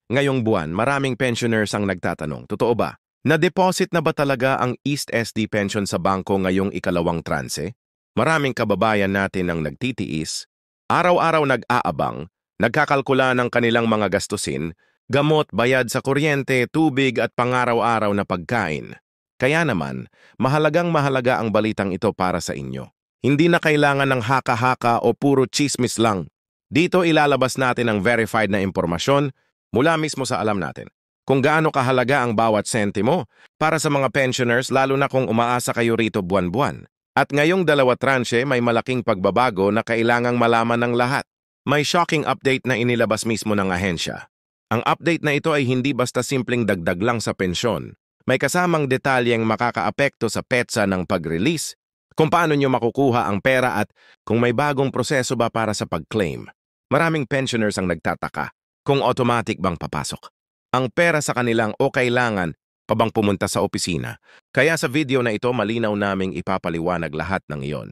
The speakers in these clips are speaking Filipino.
Ngayong buwan, maraming pensioners ang nagtatanong, totoo ba? Na-deposit na ba talaga ang East SD pension sa bangko ngayong ikalawang transe? Maraming kababayan natin ang nagtitiis, araw-araw nag-aabang, nagkakalkula ng kanilang mga gastusin, gamot, bayad sa kuryente, tubig at pangaraw-araw na pagkain. Kaya naman, mahalagang-mahalaga ang balitang ito para sa inyo. Hindi na kailangan ng haka-haka o puro chismis lang. Dito ilalabas natin ang verified na impormasyon mula mismo sa alam natin. Kung gaano kahalaga ang bawat sentimo para sa mga pensioners lalo na kung umaasa kayo rito buwan-buwan. At ngayong dalawa tranche may malaking pagbabago na kailangang malaman ng lahat. May shocking update na inilabas mismo ng ahensya. Ang update na ito ay hindi basta simpleng dagdag lang sa pensyon. May kasamang detalyeng makakaapekto sa petsa ng pag-release, kung paano nyo makukuha ang pera at kung may bagong proseso ba para sa pag-claim. Maraming pensioners ang nagtataka kung automatic bang papasok ang pera sa kanilang o kailangan pa bang pumunta sa opisina. Kaya sa video na ito malinaw naming ipapaliwanag lahat ng iyon.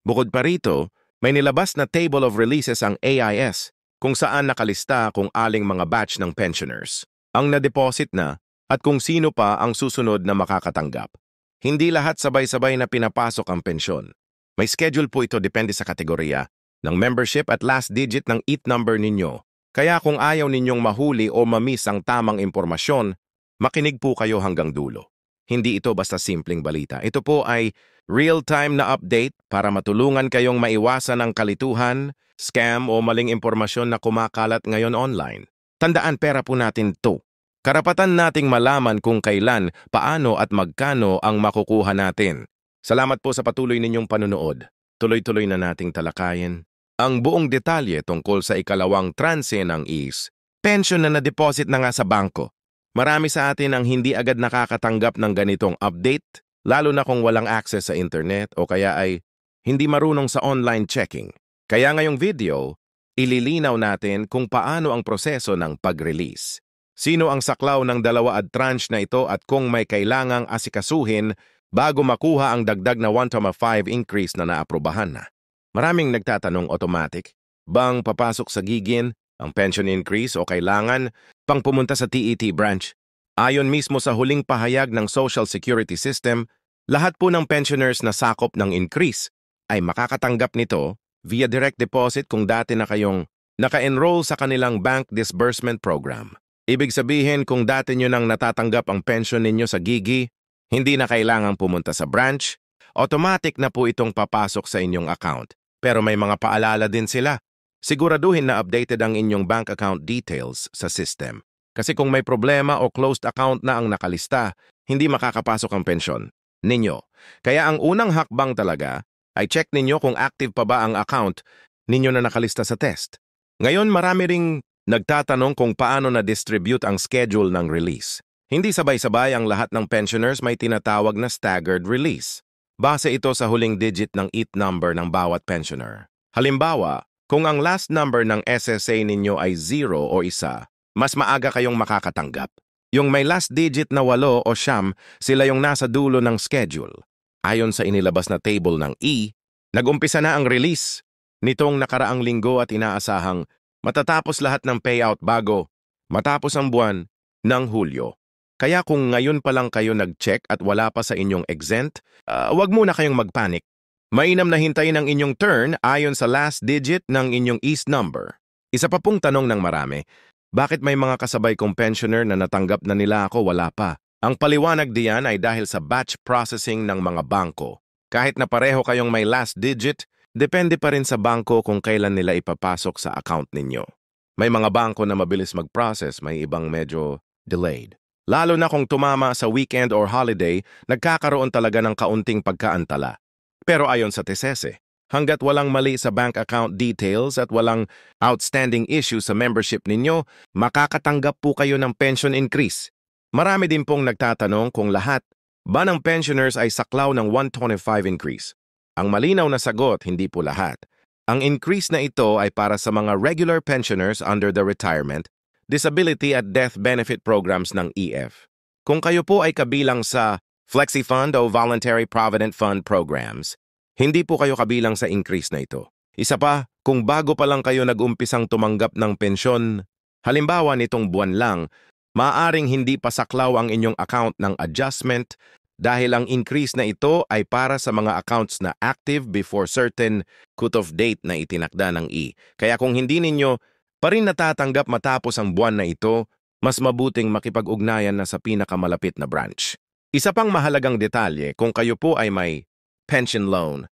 Bukod pa rito, may nilabas na Table of Releases ang AIS kung saan nakalista kung aling mga batch ng pensioners ang na-deposit na at kung sino pa ang susunod na makakatanggap. Hindi lahat sabay-sabay na pinapasok ang pensyon. May schedule po ito depende sa kategorya ng membership at last digit ng EIT number ninyo. Kaya kung ayaw ninyong mahuli o mamiss ang tamang impormasyon, makinig po kayo hanggang dulo. Hindi ito basta simpleng balita. Ito po ay real-time na update para matulungan kayong maiwasan ang kalituhan, scam o maling impormasyon na kumakalat ngayon online. Tandaan pera po natin to. Karapatan nating malaman kung kailan, paano at magkano ang makukuha natin. Salamat po sa patuloy ninyong panunood. Tuloy-tuloy na nating talakayin ang buong detalye tungkol sa ikalawang transe ng EAS. Pension na na-deposit na nga sa bangko. Marami sa atin ang hindi agad nakakatanggap ng ganitong update, lalo na kung walang access sa internet o kaya ay hindi marunong sa online checking. Kaya ngayong video, ililinaw natin kung paano ang proseso ng pag-release. Sino ang saklaw ng dalawa at tranche na ito at kung may kailangang asikasuhin bago makuha ang dagdag na 1,5 increase na naaprubahan na. Maraming nagtatanong automatic, bang papasok sa gigin ang pension increase o kailangan pang pumunta sa TET branch? Ayon mismo sa huling pahayag ng Social Security System, lahat po ng pensioners na sakop ng increase ay makakatanggap nito via direct deposit kung dati na kayong naka-enroll sa kanilang bank disbursement program. Ibig sabihin kung dati nyo nang natatanggap ang pension ninyo sa Gigi, hindi na kailangang pumunta sa branch, automatic na po itong papasok sa inyong account. Pero may mga paalala din sila. Siguraduhin na updated ang inyong bank account details sa system. Kasi kung may problema o closed account na ang nakalista, hindi makakapasok ang pensyon ninyo. Kaya ang unang hakbang talaga ay check ninyo kung active pa ba ang account ninyo na nakalista sa test. Ngayon marami ring nagtatanong kung paano na-distribute ang schedule ng release. Hindi sabay-sabay ang lahat ng pensioners may tinatawag na staggered release. Base ito sa huling digit ng EIT number ng bawat pensioner. Halimbawa, kung ang last number ng SSA ninyo ay 0 o 1, mas maaga kayong makakatanggap. Yung may last digit na 8 o 9, sila yung nasa dulo ng schedule. Ayon sa inilabas na table ng E, nag-umpisa na ang release nitong nakaraang linggo at inaasahang matatapos lahat ng payout bago matapos ang buwan ng Hulyo. Kaya kung ngayon pa lang kayo nag-check at wala pa sa inyong exempt, wag muna kayong magpanik. Mainam na hintayin ang inyong turn ayon sa last digit ng inyong EAS number. Isa pa pong tanong ng marami, bakit may mga kasabay kong pensioner na natanggap na nila ako wala pa? Ang paliwanag diyan ay dahil sa batch processing ng mga bangko. Kahit na pareho kayong may last digit, depende pa rin sa bangko kung kailan nila ipapasok sa account ninyo. May mga bangko na mabilis mag-process, may ibang medyo delayed. Lalo na kung tumama sa weekend or holiday, nagkakaroon talaga ng kaunting pagkaantala. Pero ayon sa TSESE, hanggat walang mali sa bank account details at walang outstanding issue sa membership ninyo, makakatanggap po kayo ng pension increase. Marami din pong nagtatanong kung lahat ba ng pensioners ay saklaw ng 125 increase. Ang malinaw na sagot, hindi po lahat. Ang increase na ito ay para sa mga regular pensioners under the retirement, disability at death benefit programs ng EF. Kung kayo po ay kabilang sa Flexi Fund o Voluntary Provident Fund programs, hindi po kayo kabilang sa increase na ito. Isa pa, kung bago pa lang kayo nag-umpisang tumanggap ng pensyon, Halimbawa nitong buwan lang, maaaring hindi pa saklaw ang inyong account ng adjustment dahil ang increase na ito ay para sa mga accounts na active before certain cut-off date na itinakda ng E. Kaya kung hindi ninyo pa rin natatanggap matapos ang buwan na ito, mas mabuting makipag-ugnayan na sa pinakamalapit na branch. Isa pang mahalagang detalye, kung kayo po ay may pension loan,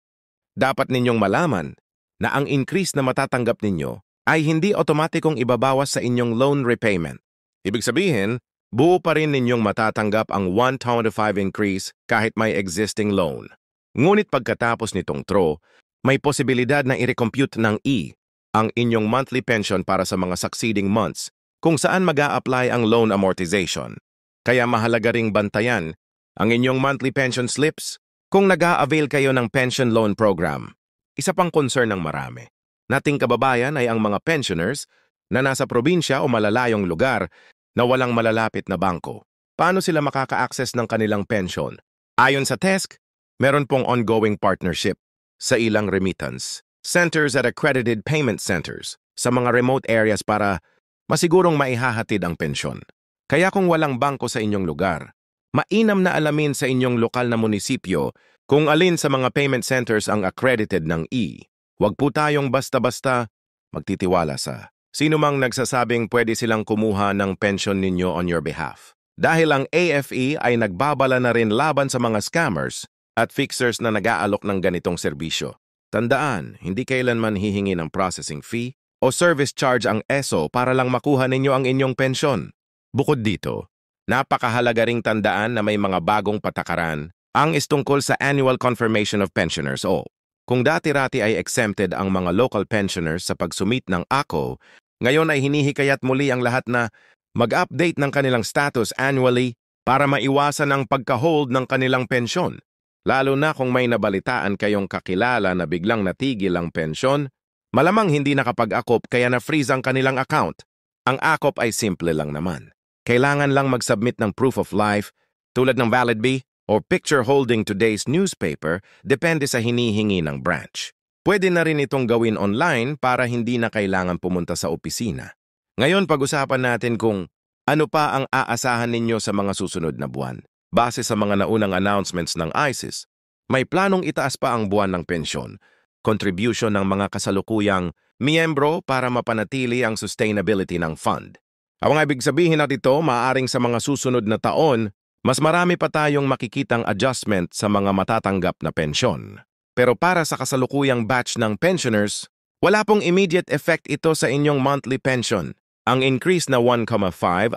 dapat ninyong malaman na ang increase na matatanggap ninyo ay hindi otomatikong ibabawas sa inyong loan repayment. Ibig sabihin, buo pa rin ninyong matatanggap ang 125 increase kahit may existing loan. Ngunit pagkatapos nitong throw, may posibilidad na i-recompute ng E ang inyong monthly pension para sa mga succeeding months kung saan mag-a-apply ang loan amortization. Kaya mahalaga ring bantayan ang inyong monthly pension slips kung nag-a-avail kayo ng pension loan program. Isa pang concern ng marami nating kababayan ay ang mga pensioners na nasa probinsya o malalayong lugar na walang malalapit na bangko. Paano sila makaka-access ng kanilang pension? Ayon sa TESC, meron pong ongoing partnership sa ilang remittance centers at accredited payment centers sa mga remote areas para masigurong maihahatid ang pensyon. Kaya kung walang bangko sa inyong lugar, mainam na alamin sa inyong lokal na munisipyo kung alin sa mga payment centers ang accredited ng E. Huwag po tayong basta-basta magtitiwala sa sino mang nagsasabing pwede silang kumuha ng pension ninyo on your behalf. Dahil ang AFE ay nagbabala na rin laban sa mga scammers at fixers na nag-aalok ng ganitong serbisyo. Tandaan, hindi kailanman hihingi ng processing fee o service charge ang ESO para lang makuha ninyo ang inyong pensyon. Bukod dito, napakahalaga ring tandaan na may mga bagong patakaran ang istungkol sa Annual Confirmation of Pensioners o kung dati-rati ay exempted ang mga local pensioners sa pagsumit ng ACO, ngayon ay hinihikayat muli ang lahat na mag-update ng kanilang status annually para maiwasan ang pagka-hold ng kanilang pensyon. Lalo na kung may nabalitaan kayong kakilala na biglang natigil ang pensyon, malamang hindi nakapag-akop kaya na-freeze ang kanilang account. Ang akop ay simple lang naman. Kailangan lang mag-submit ng proof of life tulad ng valid B or picture holding today's newspaper depende sa hinihingi ng branch. Pwede na rin itong gawin online para hindi na kailangan pumunta sa opisina. Ngayon pag-usapan natin kung ano pa ang aasahan ninyo sa mga susunod na buwan. Base sa mga naunang announcements ng ICIS, may planong itaas pa ang buwan ng pensyon, contribution ng mga kasalukuyang miyembro para mapanatili ang sustainability ng fund. Ang ibig sabihin na ito, maaaring sa mga susunod na taon, mas marami pa tayong makikitang adjustment sa mga matatanggap na pensyon. Pero para sa kasalukuyang batch ng pensioners, wala pong immediate effect ito sa inyong monthly pension. Ang increase na 1,5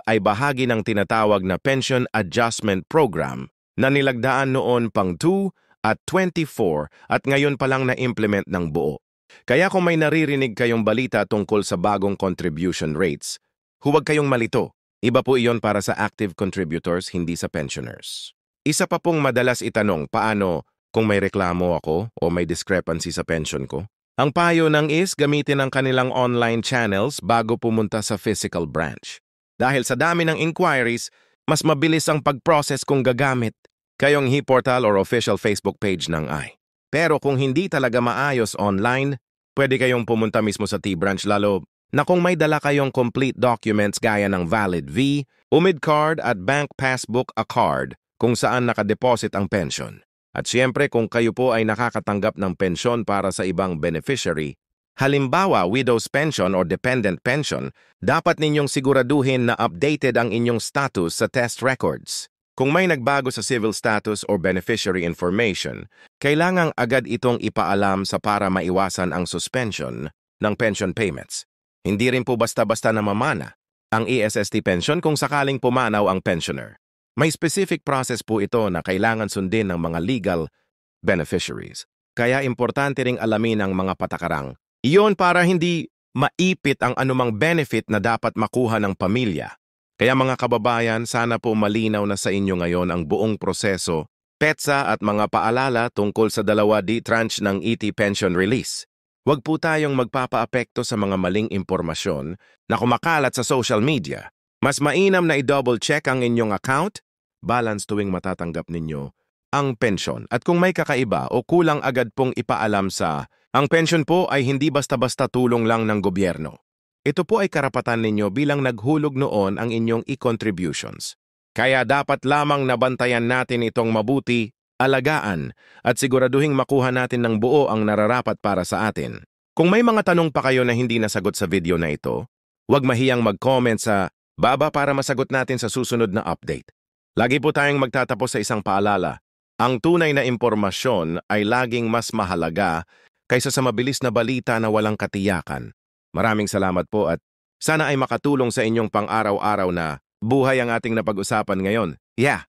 ay bahagi ng tinatawag na Pension Adjustment Program na nilagdaan noon pang 2 at 24 at ngayon pa lang na-implement ng buo. Kaya kung may naririnig kayong balita tungkol sa bagong contribution rates, huwag kayong malito. Iba po iyon para sa active contributors, hindi sa pensioners. Isa pa pong madalas itanong, paano kung may reklamo ako o may discrepancy sa pension ko? Ang payo ng is gamitin ang kanilang online channels bago pumunta sa physical branch. Dahil sa dami ng inquiries, mas mabilis ang pag-process kung gagamit kayong e-portal or official Facebook page ng I. Pero kung hindi talaga maayos online, pwede kayong pumunta mismo sa T-branch lalo na kung may dala kayong complete documents gaya ng valid V, UMID card at bank passbook a card kung saan nakadeposit ang pension. At siyempre kung kayo po ay nakakatanggap ng pensyon para sa ibang beneficiary, halimbawa widow's pension or dependent pension, dapat ninyong siguraduhin na updated ang inyong status sa test records. Kung may nagbago sa civil status or beneficiary information, kailangang agad itong ipaalam sa para maiwasan ang suspension ng pension payments. Hindi rin po basta-basta namamana ang ESST pension kung sakaling pumanaw ang pensioner. May specific process po ito na kailangan sundin ng mga legal beneficiaries. Kaya importante ring alamin ang mga patakarang iyon para hindi maipit ang anumang benefit na dapat makuha ng pamilya. Kaya mga kababayan, sana po malinaw na sa inyo ngayon ang buong proseso, petsa at mga paalala tungkol sa 2D tranche ng ET pension release. Huwag po tayong magpapaapekto sa mga maling impormasyon na kumakalat sa social media. Mas mainam na i-double check ang inyong account, balance tuwing matatanggap ninyo ang pensyon. At kung may kakaiba o kulang agad pong ipaalam sa ang pensyon po ay hindi basta-basta tulong lang ng gobyerno. Ito po ay karapatan ninyo bilang naghulog noon ang inyong e-contributions. Kaya dapat lamang nabantayan natin itong mabuti, alagaan, at siguraduhing makuha natin ng buo ang nararapat para sa atin. Kung may mga tanong pa kayo na hindi nasagot sa video na ito, huwag mahiyang mag-comment sa baba para masagot natin sa susunod na update. Lagi po tayong magtatapos sa isang paalala. Ang tunay na impormasyon ay laging mas mahalaga kaysa sa mabilis na balita na walang katiyakan. Maraming salamat po at sana ay makatulong sa inyong pang-araw-araw na buhay ang ating napag-usapan ngayon. Yeah!